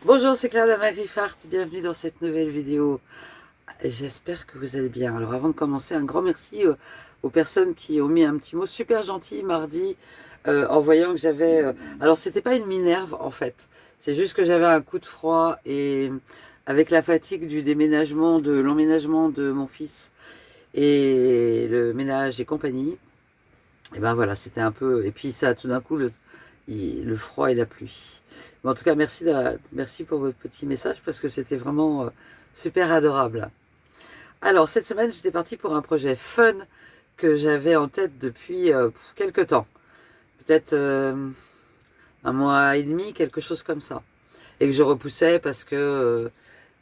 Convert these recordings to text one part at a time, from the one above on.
Bonjour, c'est Claire Dama-Griffart, bienvenue dans cette nouvelle vidéo. J'espère que vous allez bien. Alors avant de commencer, un grand merci aux personnes qui ont mis un petit mot super gentil mardi en voyant que j'avais... alors c'était pas une minerve en fait, c'est juste que j'avais un coup de froid et avec la fatigue du déménagement, de l'emménagement de mon fils et le ménage et compagnie, et ben voilà, c'était un peu... Et puis ça, tout d'un coup, le froid et la pluie. Mais en tout cas, merci pour votre petit message parce que c'était vraiment super adorable. Alors, cette semaine, j'étais partie pour un projet fun que j'avais en tête depuis quelques temps. Peut-être un mois et demi, quelque chose comme ça. Et que je repoussais parce que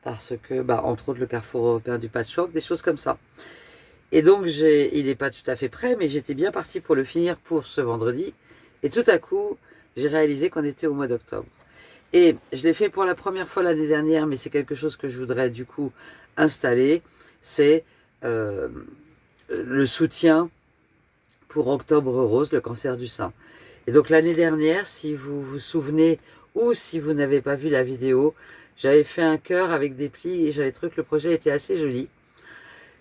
bah, entre autres, le Carrefour européen du patchwork, des choses comme ça. Et donc, il n'est pas tout à fait prêt, mais j'étais bien partie pour le finir pour ce vendredi. Et tout à coup, j'ai réalisé qu'on était au mois d'octobre. Et je l'ai fait pour la première fois l'année dernière, mais c'est quelque chose que je voudrais du coup installer. C'est le soutien pour Octobre Rose, le cancer du sein. Et donc l'année dernière, si vous vous souvenez ou si vous n'avez pas vu la vidéo, j'avais fait un cœur avec des plis et j'avais trouvé que le projet était assez joli.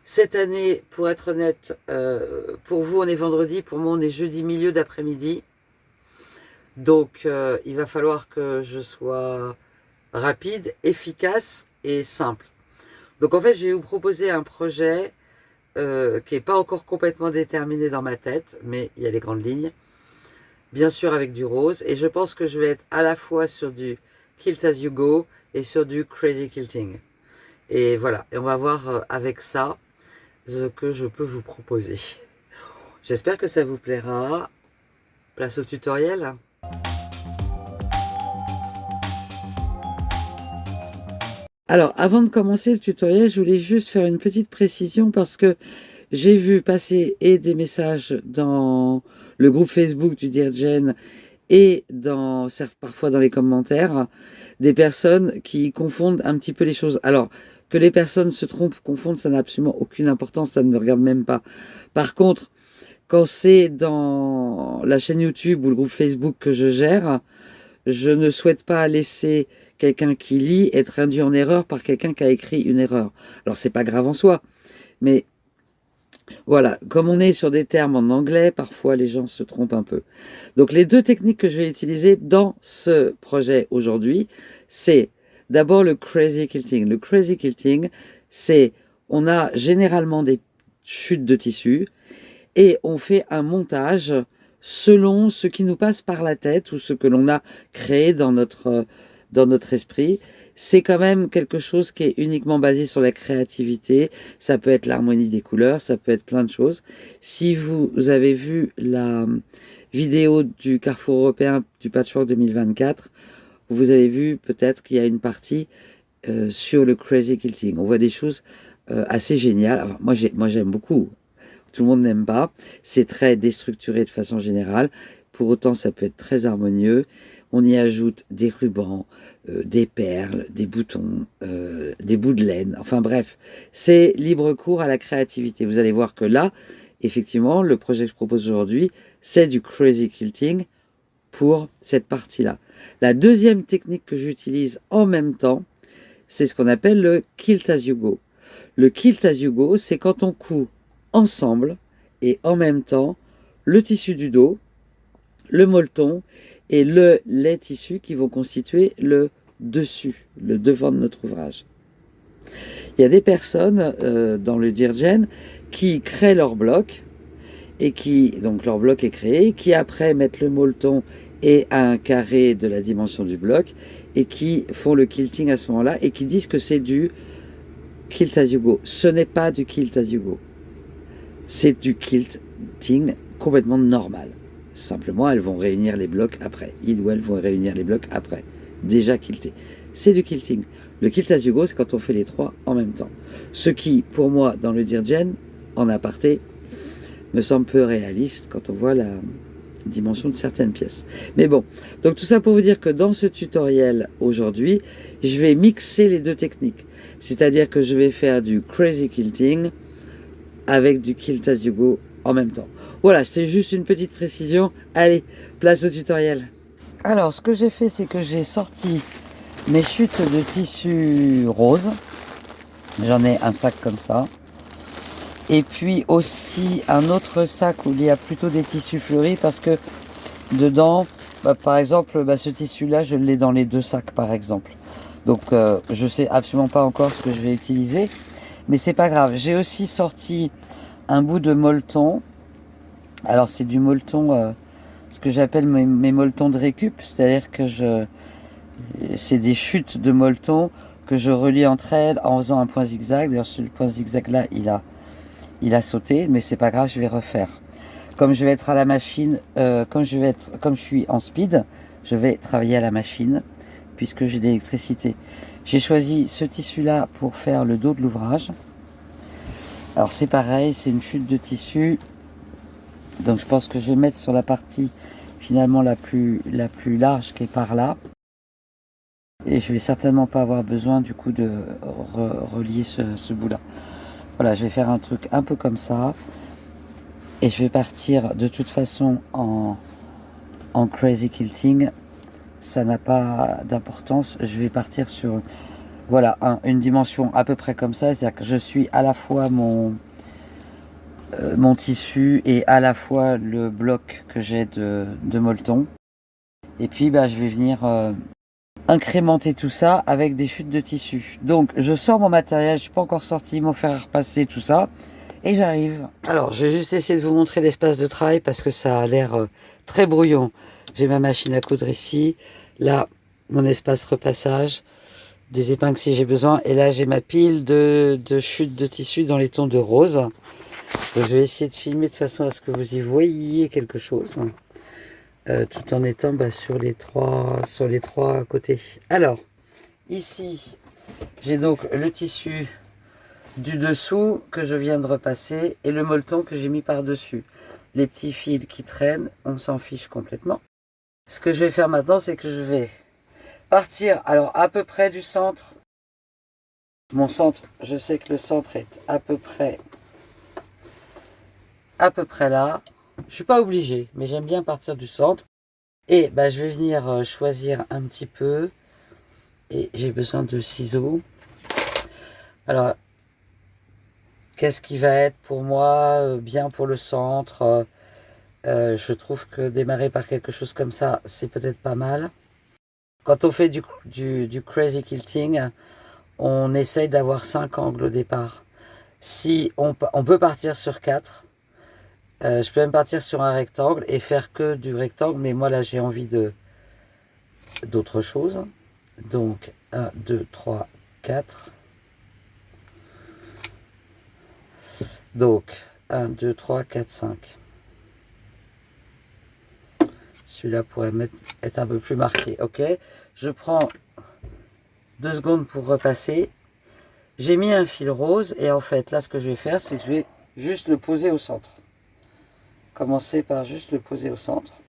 Cette année, pour être honnête, pour vous on est vendredi, pour moi on est jeudi milieu d'après-midi. Donc il va falloir que je sois rapide, efficace et simple. Donc en fait, je vais vous proposer un projet qui n'est pas encore complètement déterminé dans ma tête, mais il y a les grandes lignes. Bien sûr avec du rose. Et je pense que je vais être à la fois sur du Kilt as you go et sur du crazy quilting. Et voilà, et on va voir avec ça ce que je peux vous proposer. J'espère que ça vous plaira. Place au tutoriel. Alors, avant de commencer le tutoriel, je voulais juste faire une petite précision parce que j'ai vu passer et des messages dans le groupe Facebook du Dear Jen et parfois dans les commentaires, des personnes qui confondent un petit peu les choses. Alors, que les personnes se trompent, confondent, ça n'a absolument aucune importance, ça ne me regarde même pas. Par contre, quand c'est dans la chaîne YouTube ou le groupe Facebook que je gère, je ne souhaite pas laisser quelqu'un qui lit être induit en erreur par quelqu'un qui a écrit une erreur. Alors c'est pas grave en soi, mais voilà, comme on est sur des termes en anglais, parfois les gens se trompent un peu. Donc les deux techniques que je vais utiliser dans ce projet aujourd'hui, c'est d'abord le crazy quilting. Le crazy quilting, c'est on a généralement des chutes de tissu et on fait un montage selon ce qui nous passe par la tête ou ce que l'on a créé dans notre esprit. C'est quand même quelque chose qui est uniquement basé sur la créativité. Ça peut être l'harmonie des couleurs, ça peut être plein de choses. Si vous avez vu la vidéo du Carrefour européen du Patchwork 2024, vous avez vu peut-être qu'il y a une partie sur le crazy quilting. On voit des choses assez géniales. Alors, moi j'aime beaucoup. Tout le monde n'aime pas. C'est très déstructuré de façon générale. Pour autant, ça peut être très harmonieux. On y ajoute des rubans, des perles, des boutons, des bouts de laine. Enfin bref, c'est libre cours à la créativité. Vous allez voir que là, effectivement, le projet que je propose aujourd'hui, c'est du crazy quilting pour cette partie-là. La deuxième technique que j'utilise en même temps, c'est ce qu'on appelle le kilt as you go. Le kilt as you go, c'est quand on coud ensemble et en même temps le tissu du dos, le molleton et les tissus qui vont constituer le dessus, le devant de notre ouvrage. Il y a des personnes dans le Dear Jen qui créent leur bloc et donc leur bloc est créé, qui après mettent le molleton et un carré de la dimension du bloc et qui font le quilting à ce moment-là et qui disent que c'est du kilt as you go. Ce n'est pas du kilt as you go. C'est du quilting complètement normal. Simplement, elles vont réunir les blocs après. Ils ou elles vont réunir les blocs après. Déjà quiltés. C'est du quilting. Le kilt as you go, c'est quand on fait les trois en même temps. Ce qui, pour moi, dans le Dear Jen, en aparté, me semble peu réaliste quand on voit la dimension de certaines pièces. Mais bon, donc tout ça pour vous dire que dans ce tutoriel aujourd'hui, je vais mixer les deux techniques. C'est-à-dire que je vais faire du crazy quilting avec du kilt as you go en même temps. Voilà, c'était juste une petite précision. Allez, place au tutoriel. Alors, ce que j'ai fait, c'est que j'ai sorti mes chutes de tissu rose. J'en ai un sac comme ça. Et puis aussi un autre sac où il y a plutôt des tissus fleuris parce que dedans, par exemple, ce tissu-là, je l'ai dans les deux sacs par exemple. Donc je sais absolument pas encore ce que je vais utiliser. Mais c'est pas grave. J'ai aussi sorti un bout de molleton. Alors c'est du molleton, ce que j'appelle mes molletons de récup. C'est-à-dire que c'est des chutes de molleton que je relie entre elles en faisant un point zigzag. D'ailleurs ce point zigzag là, il a sauté, mais c'est pas grave, je vais refaire. Comme je vais être à la machine, comme je suis en speed, je vais travailler à la machine puisque j'ai de l'électricité. J'ai choisi ce tissu-là pour faire le dos de l'ouvrage. Alors c'est pareil, c'est une chute de tissu. Donc je pense que je vais mettre sur la partie finalement la plus large qui est par là. Et je vais certainement pas avoir besoin du coup de relier ce bout-là. Voilà, je vais faire un truc un peu comme ça. Et je vais partir de toute façon en crazy quilting. Ça n'a pas d'importance. Je vais partir sur voilà, une dimension à peu près comme ça. C'est-à-dire que je suis à la fois mon tissu et à la fois le bloc que j'ai de molleton. Et puis je vais venir incrémenter tout ça avec des chutes de tissu. Donc je sors mon matériel, je suis pas encore sorti, mon fer à repasser, tout ça. Et j'arrive. Alors, je vais juste essayer de vous montrer l'espace de travail parce que ça a l'air très brouillon. J'ai ma machine à coudre ici. Là, mon espace repassage. Des épingles si j'ai besoin. Et là, j'ai ma pile de chutes de tissu dans les tons de rose. Donc, je vais essayer de filmer de façon à ce que vous y voyiez quelque chose. Tout en étant sur les trois côtés. Alors, ici, j'ai donc le tissu du dessous que je viens de repasser et le molleton que j'ai mis par-dessus. Les petits fils qui traînent, on s'en fiche complètement. Ce que je vais faire maintenant, c'est que je vais partir, alors à peu près du centre. Mon centre, je sais que le centre est à peu près là. Je suis pas obligé, mais j'aime bien partir du centre. Et je vais venir choisir un petit peu. Et j'ai besoin de ciseaux. Alors, qu'est-ce qui va être pour moi bien pour le centre? Je trouve que démarrer par quelque chose comme ça, c'est peut-être pas mal. Quand on fait du crazy quilting, on essaye d'avoir 5 angles au départ. Si on peut partir sur 4, je peux même partir sur un rectangle et faire que du rectangle, mais moi là j'ai envie d'autre chose. Donc 1, 2, 3, 4. Donc 1, 2, 3, 4, 5. Celui-là pourrait être un peu plus marqué. Ok, je prends 2 secondes pour repasser. J'ai mis un fil rose et en fait là ce que je vais faire c'est que je vais juste le poser au centre. Commencer par juste le poser au centre.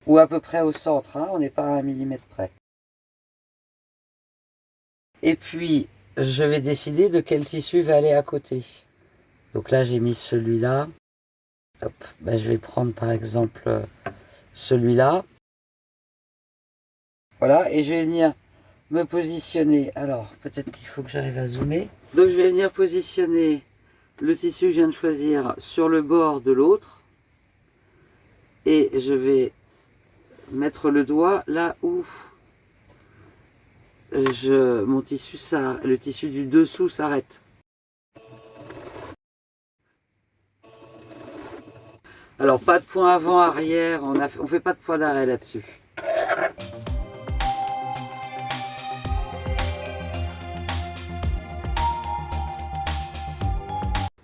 Ou à peu près au centre, hein, on n'est pas à 1 millimètre près. Et puis je vais décider de quel tissu va aller à côté. Donc là j'ai mis celui-là. Hop, je vais prendre par exemple celui-là. Voilà, et je vais venir me positionner. Alors, peut-être qu'il faut que j'arrive à zoomer. Donc, je vais venir positionner le tissu que je viens de choisir sur le bord de l'autre. Et je vais mettre le doigt là où le tissu du dessous s'arrête. Alors, pas de point avant-arrière, on fait pas de point d'arrêt là-dessus.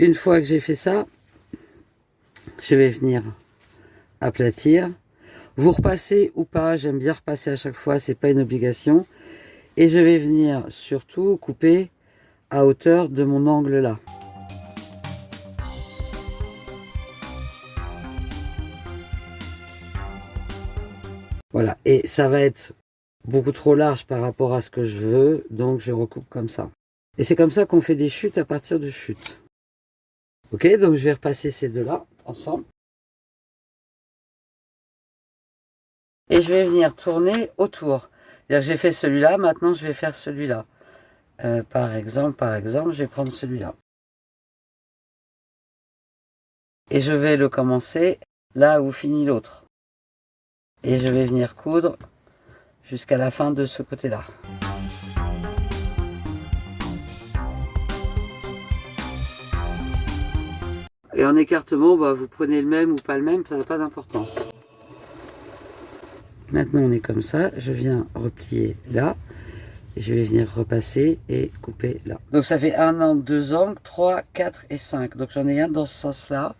Une fois que j'ai fait ça, je vais venir aplatir. Vous repassez ou pas, j'aime bien repasser à chaque fois, c'est pas une obligation. Et je vais venir surtout couper à hauteur de mon angle là. Voilà, et ça va être beaucoup trop large par rapport à ce que je veux, donc je recoupe comme ça. Et c'est comme ça qu'on fait des chutes à partir de chutes. Ok, donc je vais repasser ces deux-là ensemble. Et je vais venir tourner autour. J'ai fait celui-là, maintenant je vais faire celui-là. Par exemple, je vais prendre celui-là. Et je vais le commencer là où finit l'autre. Et je vais venir coudre jusqu'à la fin de ce côté-là. Et en écartement, vous prenez le même ou pas le même, ça n'a pas d'importance. Maintenant on est comme ça, je viens replier là, et je vais venir repasser et couper là. Donc ça fait un angle, 2 angles, 3, 4 et 5. Donc j'en ai un dans ce sens-là.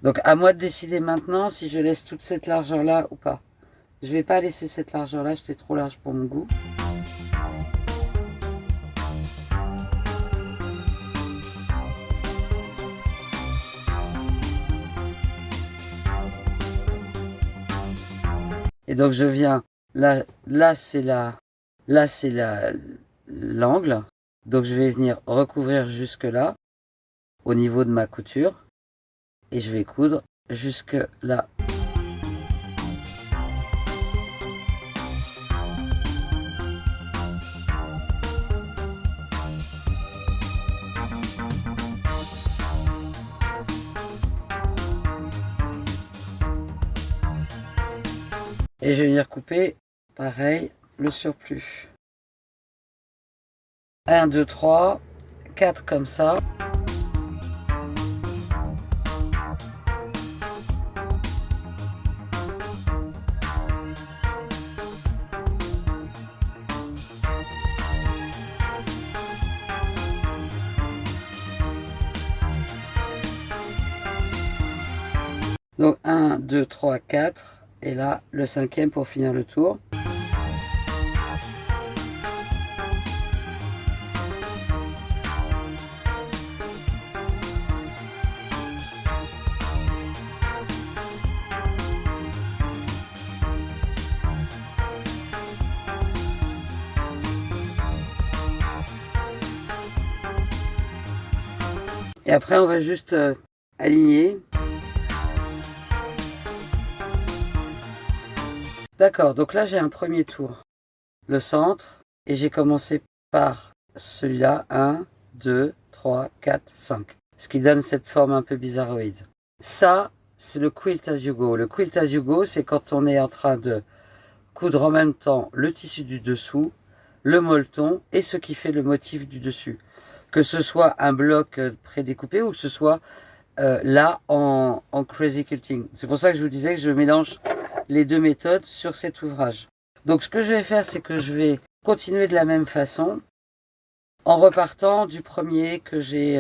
Donc à moi de décider maintenant si je laisse toute cette largeur-là ou pas. Je ne vais pas laisser cette largeur-là, c'était trop large pour mon goût. Et donc je viens, là c'est l'angle. Donc je vais venir recouvrir jusque là, au niveau de ma couture. Et je vais coudre jusque là. Et je vais venir couper, pareil, le surplus. 1, 2, 3, 4 comme ça. Donc 1, 2, 3, 4. Et là, le 5e pour finir le tour. Et après, on va juste aligner. D'accord, donc là j'ai un premier tour, le centre, et j'ai commencé par celui-là, 1, 2, 3, 4, 5. Ce qui donne cette forme un peu bizarroïde. Ça, c'est le quilt as you go. Le quilt as you go, c'est quand on est en train de coudre en même temps le tissu du dessous, le molleton et ce qui fait le motif du dessus. Que ce soit un bloc prédécoupé ou que ce soit là en crazy quilting. C'est pour ça que je vous disais que je mélange les deux méthodes sur cet ouvrage. Donc ce que je vais faire, c'est que je vais continuer de la même façon en repartant du premier que j'ai,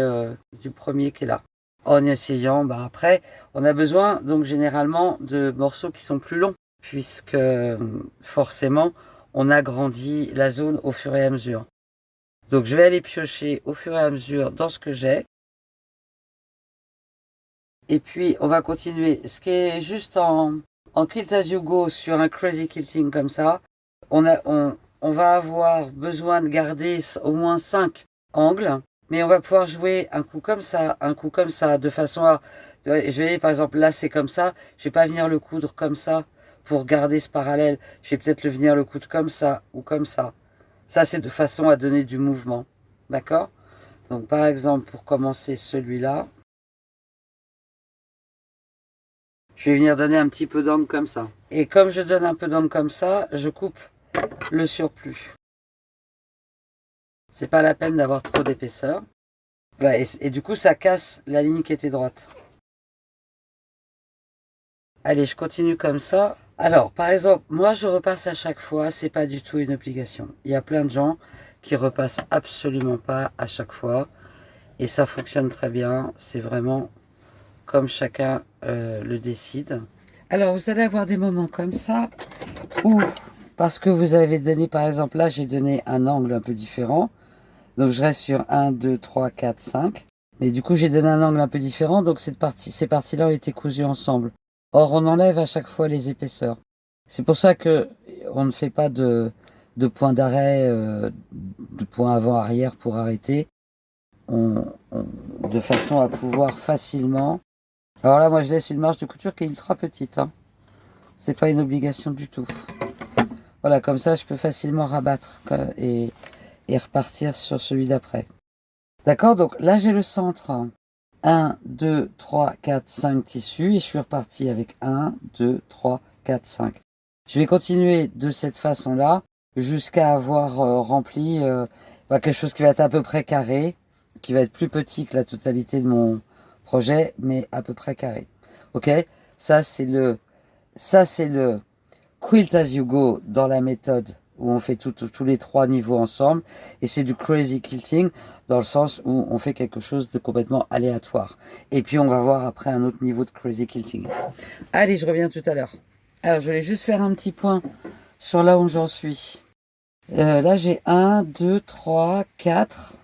du premier qui est là. En essayant, après, on a besoin donc généralement de morceaux qui sont plus longs, puisque forcément on agrandit la zone au fur et à mesure. Donc je vais aller piocher au fur et à mesure dans ce que j'ai. Et puis on va continuer. Ce qui est juste en quilt as you go sur un crazy quilting comme ça, on va avoir besoin de garder au moins 5 angles, mais on va pouvoir jouer un coup comme ça, de façon à... Je vais, par exemple, là c'est comme ça, je vais pas venir le coudre comme ça pour garder ce parallèle, je vais peut-être venir le coudre comme ça ou comme ça. Ça c'est de façon à donner du mouvement, d'accord? Donc par exemple, pour commencer celui-là, je vais venir donner un petit peu d'angle comme ça. Et comme je donne un peu d'angle comme ça, je coupe le surplus. C'est pas la peine d'avoir trop d'épaisseur. Voilà, et du coup, ça casse la ligne qui était droite. Allez, je continue comme ça. Alors, par exemple, moi, je repasse à chaque fois. C'est pas du tout une obligation. Il y a plein de gens qui repassent absolument pas à chaque fois. Et ça fonctionne très bien. C'est vraiment comme chacun le décide. Alors, vous allez avoir des moments comme ça où, parce que vous avez donné, par exemple, là, j'ai donné un angle un peu différent. Donc, je reste sur 1, 2, 3, 4, 5. Mais du coup, j'ai donné un angle un peu différent. Donc, ces parties-là ont été cousues ensemble. Or, on enlève à chaque fois les épaisseurs. C'est pour ça que on ne fait pas de point d'arrêt, de point avant-arrière pour arrêter. De façon à pouvoir facilement... Alors là, moi, je laisse une marge de couture qui est ultra petite. Hein. C'est pas une obligation du tout. Voilà, comme ça, je peux facilement rabattre et repartir sur celui d'après. D'accord, donc là, j'ai le centre. 1, 2, 3, 4, 5 tissus et je suis reparti avec 1, 2, 3, 4, 5. Je vais continuer de cette façon-là jusqu'à avoir rempli quelque chose qui va être à peu près carré, qui va être plus petit que la totalité de mon projet, mais à peu près carré. Ok, ça c'est le quilt as you go dans la méthode où on fait tous les 3 niveaux ensemble, et c'est du crazy quilting dans le sens où on fait quelque chose de complètement aléatoire. Et puis on va voir après un autre niveau de crazy quilting. Allez, je reviens tout à l'heure. Alors je voulais juste faire un petit point sur là où j'en suis. Là j'ai 1, 2, 3, 4.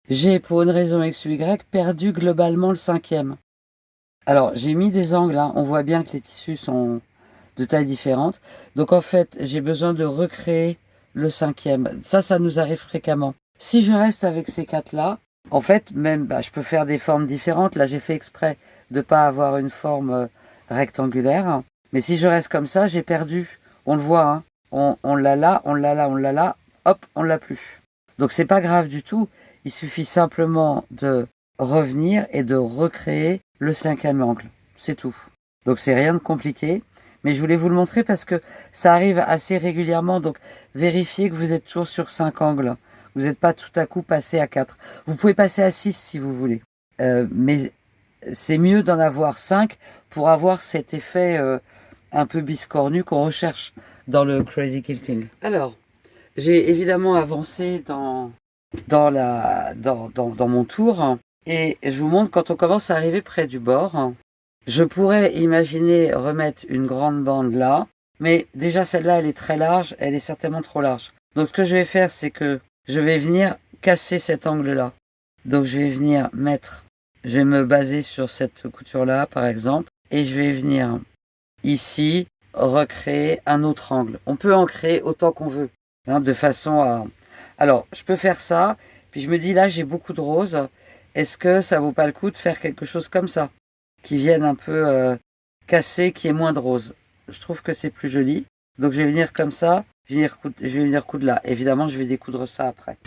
J'ai pour une raison X ou Y perdu globalement le 5e. Alors j'ai mis des angles, hein. On voit bien que les tissus sont de tailles différentes. Donc en fait, j'ai besoin de recréer le 5e. Ça nous arrive fréquemment. Si je reste avec ces 4-là, en fait, même, je peux faire des formes différentes. Là, j'ai fait exprès de ne pas avoir une forme rectangulaire. Mais si je reste comme ça, j'ai perdu. On le voit, hein. On l'a là, on l'a là, on l'a là. Hop, on l'a plus. Donc c'est pas grave du tout. Il suffit simplement de revenir et de recréer le 5e angle. C'est tout. Donc c'est rien de compliqué. Mais je voulais vous le montrer parce que ça arrive assez régulièrement. Donc vérifiez que vous êtes toujours sur 5 angles. Vous n'êtes pas tout à coup passé à 4. Vous pouvez passer à 6 si vous voulez. Mais c'est mieux d'en avoir 5 pour avoir cet effet un peu biscornu qu'on recherche dans le crazy quilting. Alors, j'ai évidemment avancé dans mon tour. Et je vous montre quand on commence à arriver près du bord. Je pourrais imaginer remettre une grande bande là, mais déjà celle-là, elle est très large, elle est certainement trop large. Donc ce que je vais faire, c'est que je vais venir casser cet angle-là. Donc je vais venir je vais me baser sur cette couture-là, par exemple, et je vais venir ici recréer un autre angle. On peut en créer autant qu'on veut, hein, de façon à... Alors, je peux faire ça, puis je me dis là, j'ai beaucoup de roses. Est-ce que ça vaut pas le coup de faire quelque chose comme ça qui viennent un peu casser, qui est moins de rose. Je trouve que c'est plus joli. Donc je vais venir comme ça, je vais venir coudre là. Évidemment, je vais découdre ça après.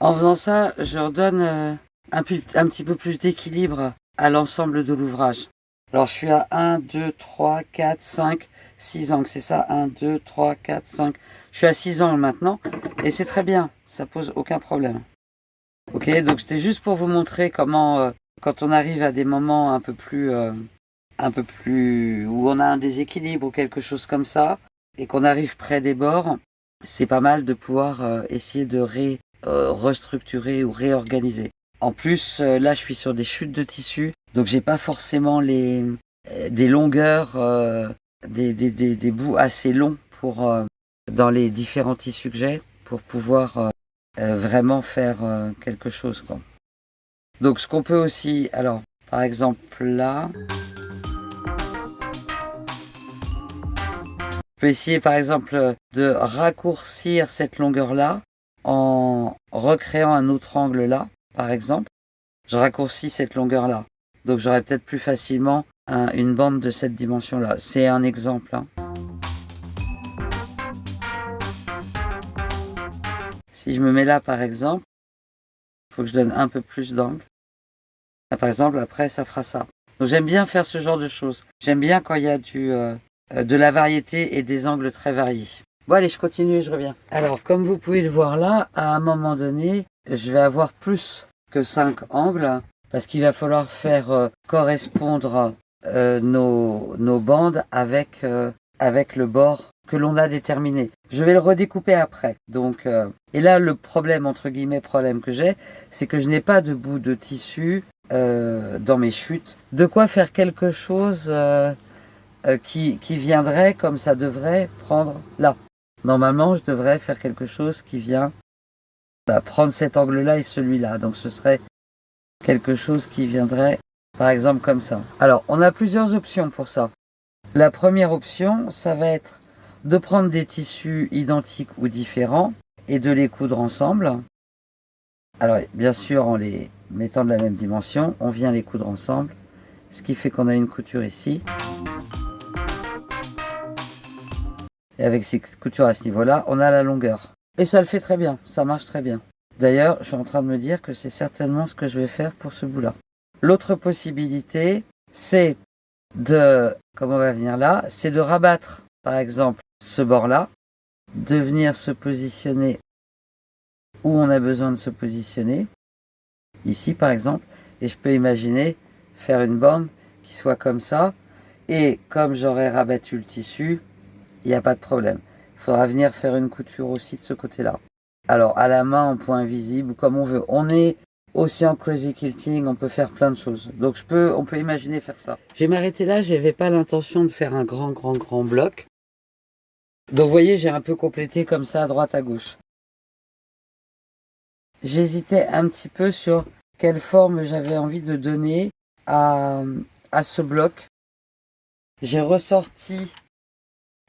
En faisant ça, je redonne un petit peu plus d'équilibre à l'ensemble de l'ouvrage. Alors je suis à 1, 2, 3, 4, 5, 6 angles. C'est ça, 1, 2, 3, 4, 5. Je suis à 6 angles maintenant. Et c'est très bien, ça pose aucun problème. Ok, donc c'était juste pour vous montrer comment, quand on arrive à des moments un peu plus, où on a un déséquilibre ou quelque chose comme ça, et qu'on arrive près des bords, c'est pas mal de pouvoir essayer de restructurer ou réorganiser. En plus, là, je suis sur des chutes de tissu, donc j'ai pas forcément des longueurs, des bouts assez longs pour dans les différents tissus que j'ai pour pouvoir vraiment faire quelque chose, quoi. Donc, ce qu'on peut aussi, alors, par exemple là, je peux essayer par exemple de raccourcir cette longueur-là en recréant un autre angle là, par exemple. Je raccourcis cette longueur-là. Donc j'aurai peut-être plus facilement une bande de cette dimension-là. C'est un exemple, hein. Si je me mets là, par exemple, il faut que je donne un peu plus d'angle. Là, par exemple, après, ça fera ça. Donc j'aime bien faire ce genre de choses. J'aime bien quand il y a de la variété et des angles très variés. Bon allez, je continue et je reviens. Alors, comme vous pouvez le voir là, à un moment donné, je vais avoir plus que 5 angles parce qu'il va falloir faire correspondre nos bandes avec le bord que l'on a déterminé. Je vais le redécouper après. Donc, et là, le problème, entre guillemets, problème que j'ai, c'est que je n'ai pas de bout de tissu dans mes chutes. De quoi faire quelque chose qui viendrait comme ça devrait prendre là. Normalement, je devrais faire quelque chose qui vient prendre cet angle-là et celui-là. Donc ce serait quelque chose qui viendrait, par exemple, comme ça. Alors, on a plusieurs options pour ça. La première option, ça va être de prendre des tissus identiques ou différents et de les coudre ensemble. Alors, bien sûr, en les mettant de la même dimension, on vient les coudre ensemble, ce qui fait qu'on a une couture ici. Et avec ces coutures à ce niveau-là, on a la longueur. Et ça le fait très bien, ça marche très bien. D'ailleurs, je suis en train de me dire que c'est certainement ce que je vais faire pour ce bout-là. L'autre possibilité, c'est de, comme on va venir là, c'est de rabattre, par exemple, ce bord-là, de venir se positionner où on a besoin de se positionner, ici par exemple, et je peux imaginer faire une bande qui soit comme ça, et comme j'aurais rabattu le tissu, il n'y a pas de problème. Il faudra venir faire une couture aussi de ce côté-là. Alors à la main, en point invisible, ou comme on veut. On est aussi en crazy quilting, on peut faire plein de choses. Donc on peut imaginer faire ça. Je vais m'arrêter là, je n'avais pas l'intention de faire un grand bloc. Donc vous voyez, j'ai un peu complété comme ça à droite à gauche. J'hésitais un petit peu sur quelle forme j'avais envie de donner à ce bloc. J'ai ressorti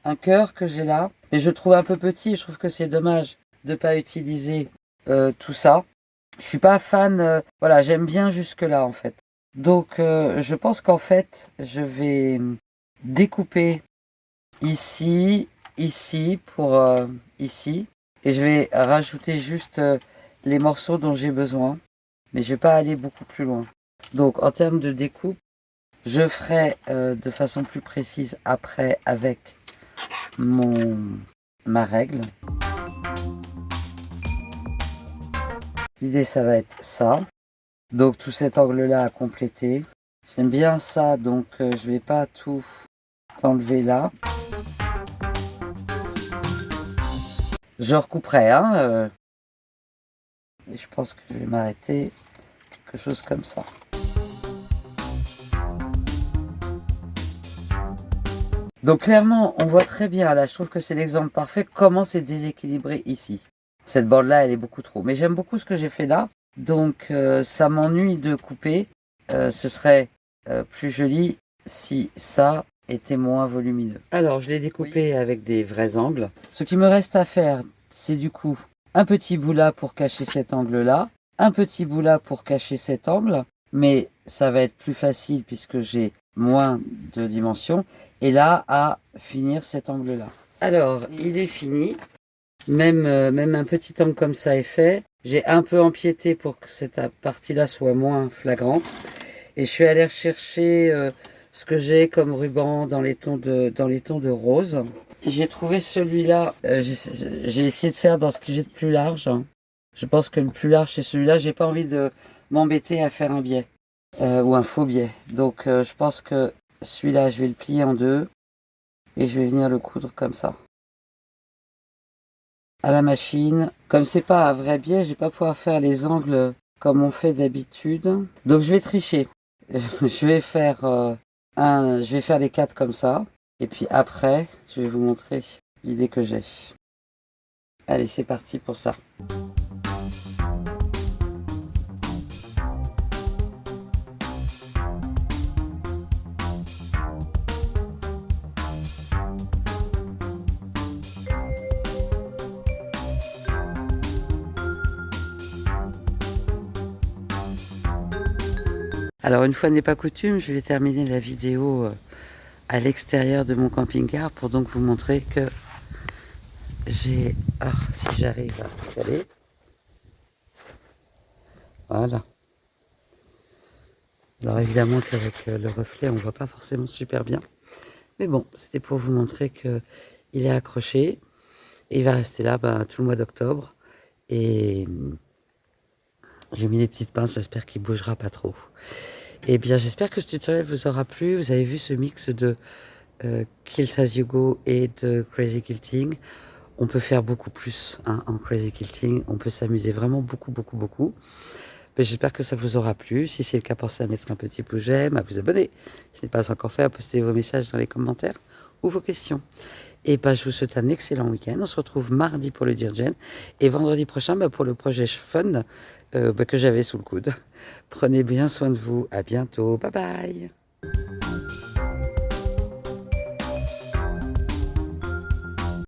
un cœur que j'ai là, mais je le trouve un peu petit. Je trouve que c'est dommage de ne pas utiliser tout ça. Je suis pas fan, voilà, j'aime bien jusque là en fait. Donc je pense qu'en fait, je vais découper ici, ici pour ici, et je vais rajouter juste les morceaux dont j'ai besoin, mais je vais pas aller beaucoup plus loin. Donc en termes de découpe, je ferai de façon plus précise après avec ma règle. L'idée ça va être ça. Donc tout cet angle-là à compléter. J'aime bien ça, donc je vais pas tout enlever là. Je recouperai, hein. Et je pense que je vais m'arrêter quelque chose comme ça. Donc clairement, on voit très bien, là, je trouve que c'est l'exemple parfait, comment c'est déséquilibré ici. Cette bande-là, elle est beaucoup trop. Mais j'aime beaucoup ce que j'ai fait là. Donc ça m'ennuie de couper. Ce serait plus joli si ça était moins volumineux. Alors je l'ai découpé avec des vrais angles. Ce qui me reste à faire, c'est du coup un petit bout là pour cacher cet angle-là, un petit bout là pour cacher cet angle, mais ça va être plus facile puisque j'ai moins de dimensions. Et là, à finir cet angle-là. Alors, il est fini. Même un petit angle comme ça est fait. J'ai un peu empiété pour que cette partie-là soit moins flagrante. Et je suis allée rechercher ce que j'ai comme ruban dans les tons de rose. J'ai trouvé celui-là. J'ai essayé de faire dans ce que j'ai de plus large. Je pense que le plus large, c'est celui-là. J'ai pas envie de m'embêter à faire un biais. Ou un faux biais. Donc, je pense que celui-là, je vais le plier en deux. Et je vais venir le coudre comme ça. À la machine. Comme c'est pas un vrai biais, je vais pas pouvoir faire les angles comme on fait d'habitude. Donc je vais tricher. Je vais faire les 4 comme ça. Et puis après, je vais vous montrer l'idée que j'ai. Allez, c'est parti pour ça. Alors une fois n'est pas coutume, je vais terminer la vidéo à l'extérieur de mon camping-car pour donc vous montrer que j'ai... Ah, si j'arrive à caler. Voilà. Alors évidemment qu'avec le reflet, on ne voit pas forcément super bien. Mais bon, c'était pour vous montrer qu'il est accroché. Et il va rester là tout le mois d'octobre. Et j'ai mis des petites pinces, j'espère qu'il ne bougera pas trop. Et bien j'espère que ce tutoriel vous aura plu. Vous avez vu ce mix de Kilt As You Go et de Crazy Quilting. On peut faire beaucoup plus en Crazy Quilting. On peut s'amuser vraiment beaucoup. Ben, j'espère que ça vous aura plu. Si c'est le cas, pensez à mettre un petit pouce j'aime, à vous abonner. Si ce n'est pas encore fait, à poster vos messages dans les commentaires ou vos questions. Et ben, je vous souhaite un excellent week-end. On se retrouve mardi pour le Dear Jen et vendredi prochain pour le projet Fun que j'avais sous le coude. Prenez bien soin de vous. À bientôt. Bye bye.